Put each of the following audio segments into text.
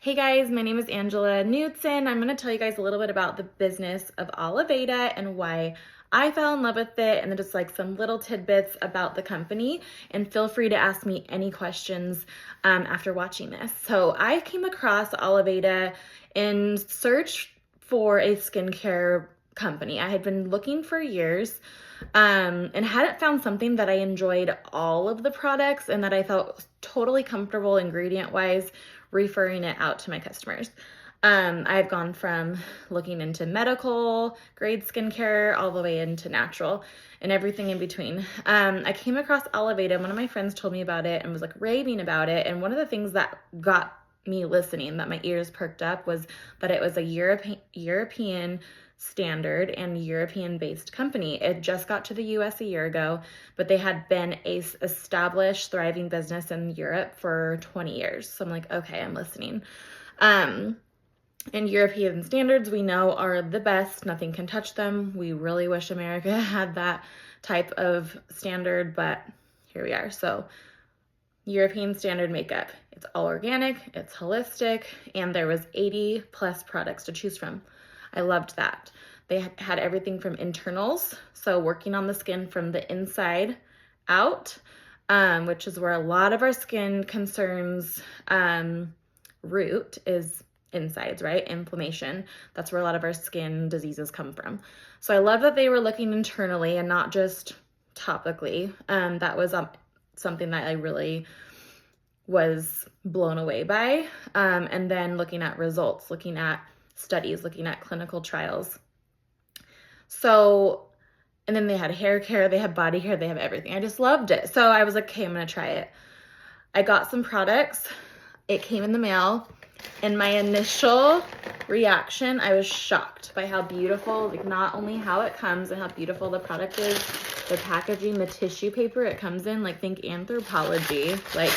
Hey guys, my name is Angela Knutson. I'm going to tell you guys a little bit about the business of Oliveda and why I fell in love with it, and then just like some little tidbits about the company. And feel free to ask me any questions after watching this. So I came across Oliveda in search for a skincare company. I had been looking for years and hadn't found something that I enjoyed all of the products and that I felt totally comfortable ingredient wise referring it out to my customers. I've gone from looking into medical grade skincare all the way into natural and everything in between. I came across Oliveda. One of my friends told me about it and was like raving about it. And one of the things that got me listening, that my ears perked up, was that it was a European standard and European-based company. It just got to the US a year ago, but they had been a established, thriving business in Europe for 20 years. So I'm like, okay, I'm listening. And European standards, we know, are the best. Nothing can touch them. We really wish America had that type of standard, but here we are. So European standard makeup. It's all organic, it's holistic, and there was 80 plus products to choose from. I loved that. They had everything from internals, so working on the skin from the inside out, which is where a lot of our skin concerns root is insides, right? Inflammation. That's where a lot of our skin diseases come from. So I love that they were looking internally and not just topically. That was something that I really was blown away by. And then looking at results, looking at studies, looking at clinical trials. So, and then they had hair care, they had body care, they have everything. I just loved it. So I was like, okay, I'm going to try it. I got some products. It came in the mail. And my initial reaction, I was shocked by how beautiful, like not only how it comes and how beautiful the product is, the packaging, the tissue paper it comes in, like think Anthropologie, like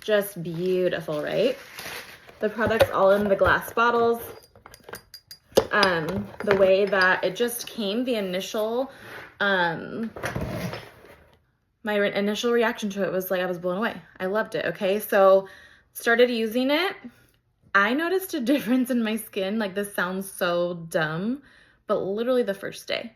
just beautiful, right? The product's all in the glass bottles. The way that it just came, the initial, my initial reaction to it was like, I was blown away. I loved it. Okay. So started using it. I noticed a difference in my skin. Like, this sounds so dumb, but literally the first day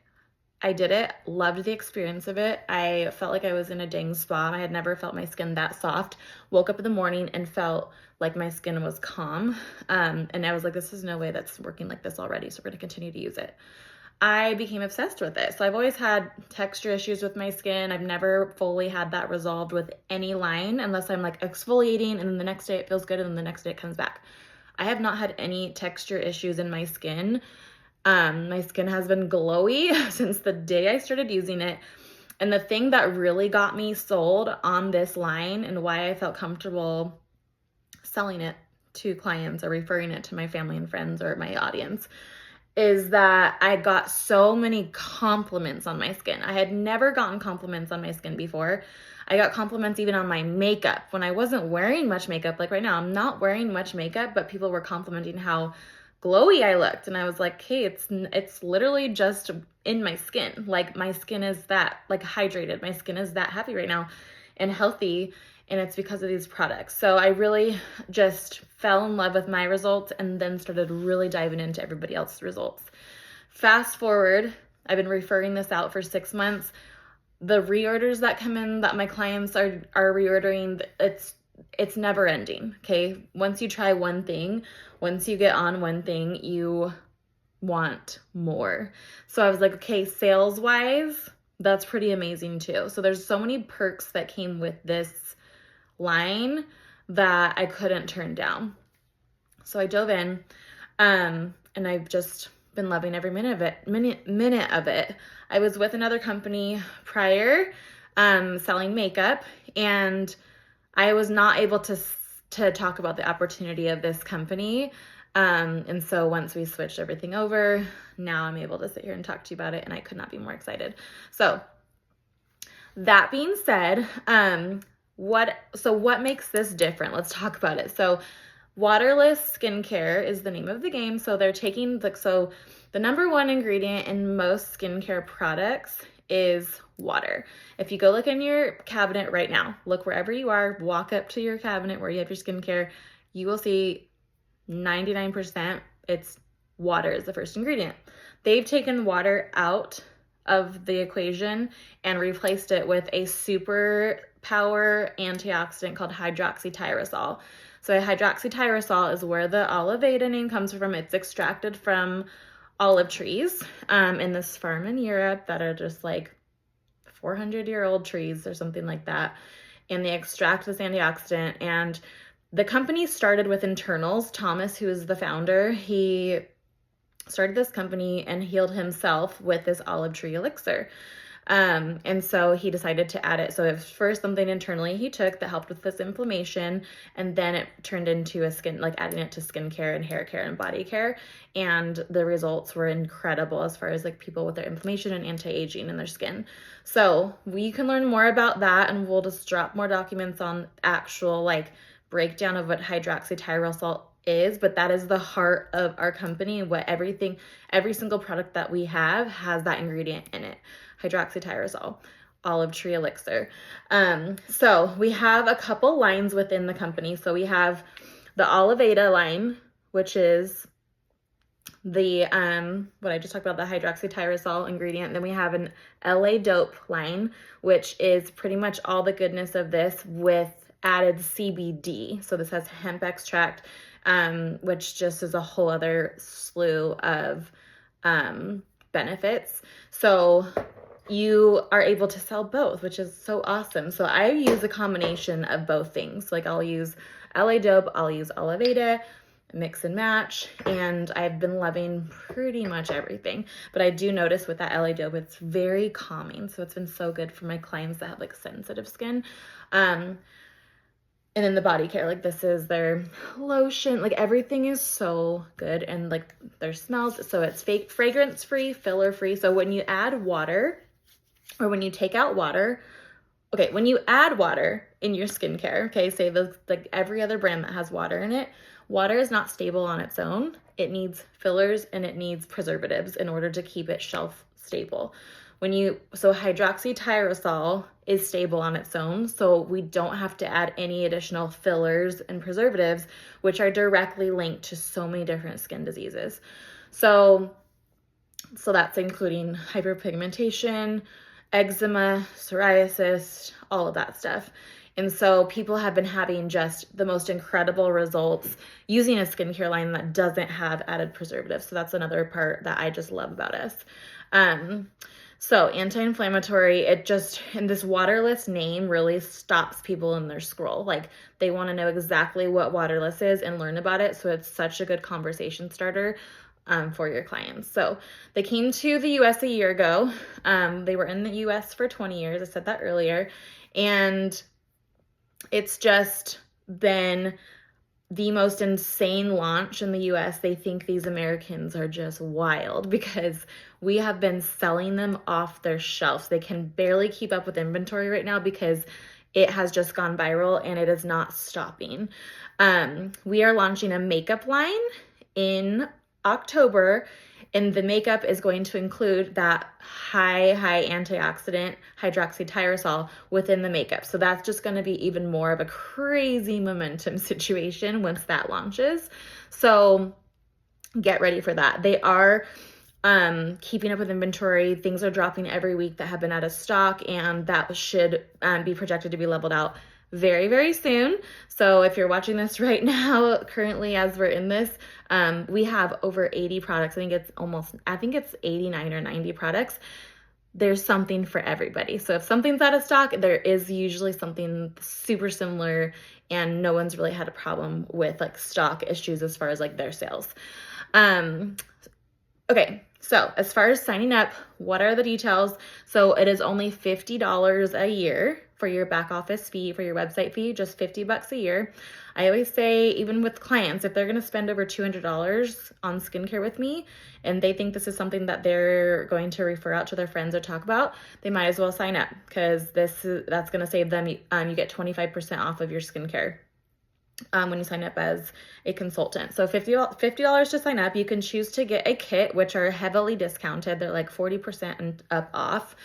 I did it, loved the experience of it. I felt like I was in a dang spa. I had never felt my skin that soft. Woke up in the morning and felt like my skin was calm. And I was like, this is no way that's working like this already. So we're gonna continue to use it. I became obsessed with it. So I've always had texture issues with my skin. I've never fully had that resolved with any line unless I'm like exfoliating and then the next day it feels good and then the next day it comes back. I have not had any texture issues in my skin. My skin has been glowy since the day I started using it. And the thing that really got me sold on this line and why I felt comfortable selling it to clients or referring it to my family and friends or my audience is that I got so many compliments on my skin. I had never gotten compliments on my skin before. I got compliments even on my makeup when I wasn't wearing much makeup. Like right now, I'm not wearing much makeup, but people were complimenting how glowy I looked. And I was like, hey, it's literally just in my skin. Like my skin is that like hydrated. My skin is that happy right now and healthy. And it's because of these products. So I really just fell in love with my results and then started really diving into everybody else's results. Fast forward, I've been referring this out for 6 months. The reorders that come in that my clients are reordering, it's never ending, okay? Once you try one thing, once you get on one thing, you want more. So I was like, okay, sales-wise, that's pretty amazing too. So there's so many perks that came with this line that I couldn't turn down. So I dove in, and I've just been loving every minute of it. I was with another company prior, selling makeup, and I was not able to talk about the opportunity of this company. And so once we switched everything over, now I'm able to sit here and talk to you about it, and I could not be more excited. So that being said, what makes this different? Let's talk about it. So waterless skincare is the name of the game. So they're taking the number one ingredient in most skincare products is water. If you go look in your cabinet right now, look wherever you are, walk up to your cabinet where you have your skincare, you will see 99%, it's water is the first ingredient. They've taken water out of the equation and replaced it with a super power antioxidant called hydroxytyrosol. So hydroxytyrosol is where the Oliveda name comes from. It's extracted from olive trees in this farm in Europe that are just like 400-year-old trees or something like that. And they extract this antioxidant. And the company started with internals. Thomas, who is the founder, he started this company and healed himself with this olive tree elixir. And so he decided to add it. So it was first something internally he took that helped with this inflammation, and then it turned into adding it to skincare and hair care and body care. And the results were incredible as far as like people with their inflammation and anti-aging in their skin. So we can learn more about that, and we'll just drop more documents on actual like breakdown of what hydroxytyrosol is, but that is the heart of our company. What every single product that we have has that ingredient in it. Hydroxytyrosol, olive tree elixir. So we have a couple lines within the company. So we have the Oliveda line, which is the what I just talked about, the hydroxytyrosol ingredient. Then we have an LA Dope line, which is pretty much all the goodness of this with added CBD. So this has hemp extract, which just is a whole other slew of benefits. So you are able to sell both, which is so awesome. So I use a combination of both things. Like I'll use LA Dope, I'll use Oliveda, mix and match, and I've been loving pretty much everything. But I do notice with that LA Dope, it's very calming. So it's been so good for my clients that have like sensitive skin. And then the body care, like this is their lotion, like everything is so good, and like their smells. So it's fake fragrance free, filler free. So when you add water or when you take out water, okay, when you add water in your skincare, okay, say like every other brand that has water in it, water is not stable on its own. It needs fillers and it needs preservatives in order to keep it shelf stable. So hydroxytyrosol is stable on its own, so we don't have to add any additional fillers and preservatives, which are directly linked to so many different skin diseases. So that's including hyperpigmentation, eczema, psoriasis, all of that stuff. And so people have been having just the most incredible results using a skincare line that doesn't have added preservatives. So that's another part that I just love about us. So anti-inflammatory, and this waterless name really stops people in their scroll. Like they want to know exactly what waterless is and learn about it. So it's such a good conversation starter for your clients. So they came to the US a year ago. They were in the US for 20 years. I said that earlier. And it's just been the most insane launch in the US. They think these Americans are just wild because we have been selling them off their shelves. They can barely keep up with inventory right now because it has just gone viral and it is not stopping. We are launching a makeup line in October, and the makeup is going to include that high antioxidant hydroxytyrosol within the makeup. So that's just going to be even more of a crazy momentum situation once that launches. So get ready for that. They are keeping up with inventory. Things are dropping every week that have been out of stock, and that should be projected to be leveled out very, very soon. So if you're watching this right now, currently as we're in this, we have over 80 products. I think it's 89 or 90 products. There's something for everybody. So if something's out of stock, there is usually something super similar, and no one's really had a problem with like stock issues as far as like their sales. Okay, so as far as signing up, what are the details? So it is only $50 a year for your back office fee, for your website fee, just $50 a year. I always say, even with clients, if they're going to spend over $200 on skincare with me and they think this is something that they're going to refer out to their friends or talk about, they might as well sign up, because that's going to save them. You get 25% off of your skincare when you sign up as a consultant. So $50 to sign up. You can choose to get a kit, which are heavily discounted. They're like 40% and up off.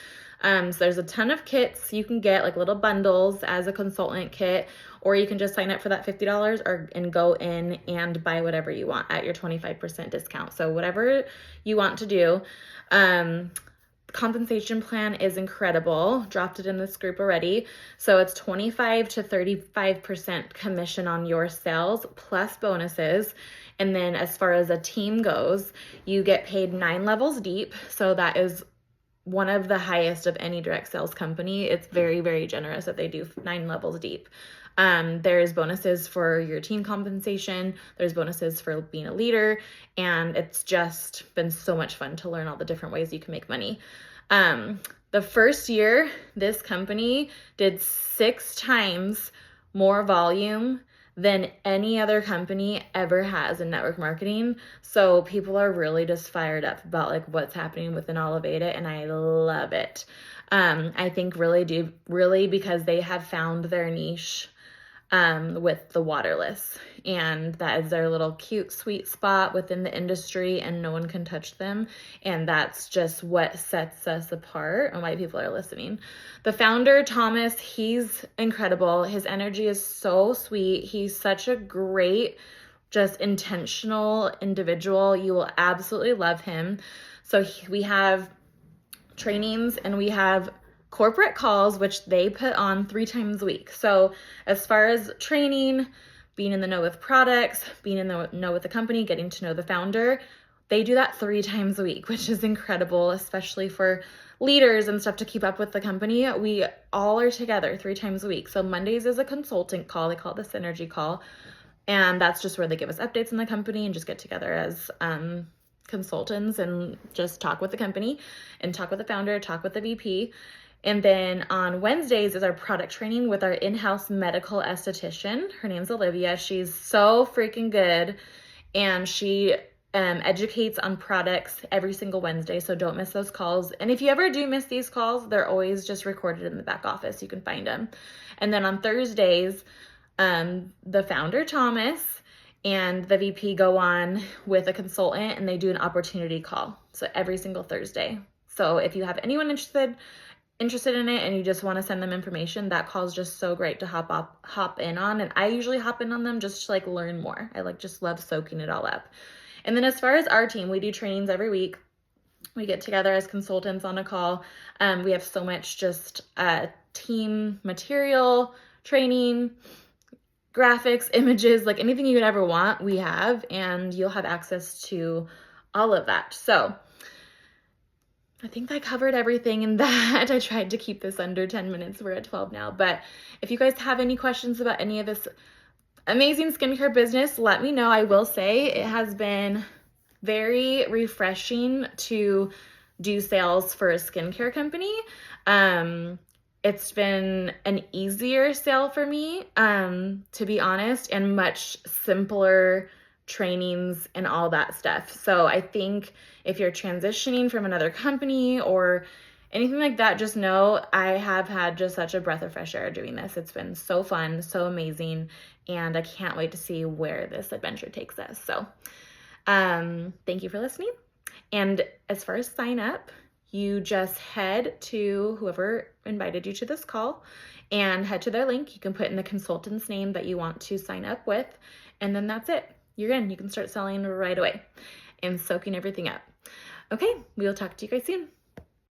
So there's a ton of kits you can get, like little bundles as a consultant kit, or you can just sign up for that $50 and go in and buy whatever you want at your 25% discount. So whatever you want to do. Compensation plan is incredible. Dropped it in this group already. So it's 25 to 35% commission on your sales plus bonuses. And then as far as a team goes, you get paid 9 levels deep. So that is one of the highest of any direct sales company. It's very, very generous that they do 9 levels deep. There's bonuses for your team compensation. There's bonuses for being a leader. And it's just been so much fun to learn all the different ways you can make money. The first year, this company did 6 times more volume than any other company ever has in network marketing. So people are really just fired up about like what's happening within Oliveda, and I love it. I think really because they have found their niche with the waterless, and that is their little cute sweet spot within the industry, and no one can touch them, and that's just what sets us apart and why people are listening. The founder, Thomas, he's incredible. His energy is so sweet. He's such a great, just intentional individual. You will absolutely love him. So we have trainings and we have corporate calls, which they put on 3 times a week. So as far as training, being in the know with products, being in the know with the company, getting to know the founder, they do that 3 times a week, which is incredible, especially for leaders and stuff to keep up with the company. We all are together 3 times a week. So Mondays is a consultant call. They call it the synergy call. And that's just where they give us updates on the company and just get together as consultants and just talk with the company and talk with the founder, talk with the VP. And then on Wednesdays is our product training with our in-house medical esthetician. Her name's Olivia. She's so freaking good, and she educates on products every single Wednesday, so don't miss those calls. And if you ever do miss these calls, they're always just recorded in the back office. You can find them. And then on Thursdays, the founder, Thomas, and the VP go on with a consultant, and they do an opportunity call. So every single Thursday. So if you have anyone interested in it and you just want to send them information, that call is just so great to hop in on. And I usually hop in on them just to like learn more. I just love soaking it all up. And then as far as our team, we do trainings every week. We get together as consultants on a call. We have so much just team material, training, graphics, images, like anything you could ever want, we have, and you'll have access to all of that. So I think I covered everything in that. I tried to keep this under 10 minutes. We're at 12 now. But if you guys have any questions about any of this amazing skincare business, let me know. I will say it has been very refreshing to do sales for a skincare company. It's been an easier sale for me, to be honest, and much simpler trainings and all that stuff. So I think if you're transitioning from another company or anything like that, just know I have had just such a breath of fresh air doing this. It's been so fun, so amazing, and I can't wait to see where this adventure takes us. So thank you for listening. And as far as sign up, you just head to whoever invited you to this call and head to their link. You can put in the consultant's name that you want to sign up with, and then that's it. You're in. You can start selling right away and soaking everything up. Okay, we'll talk to you guys soon.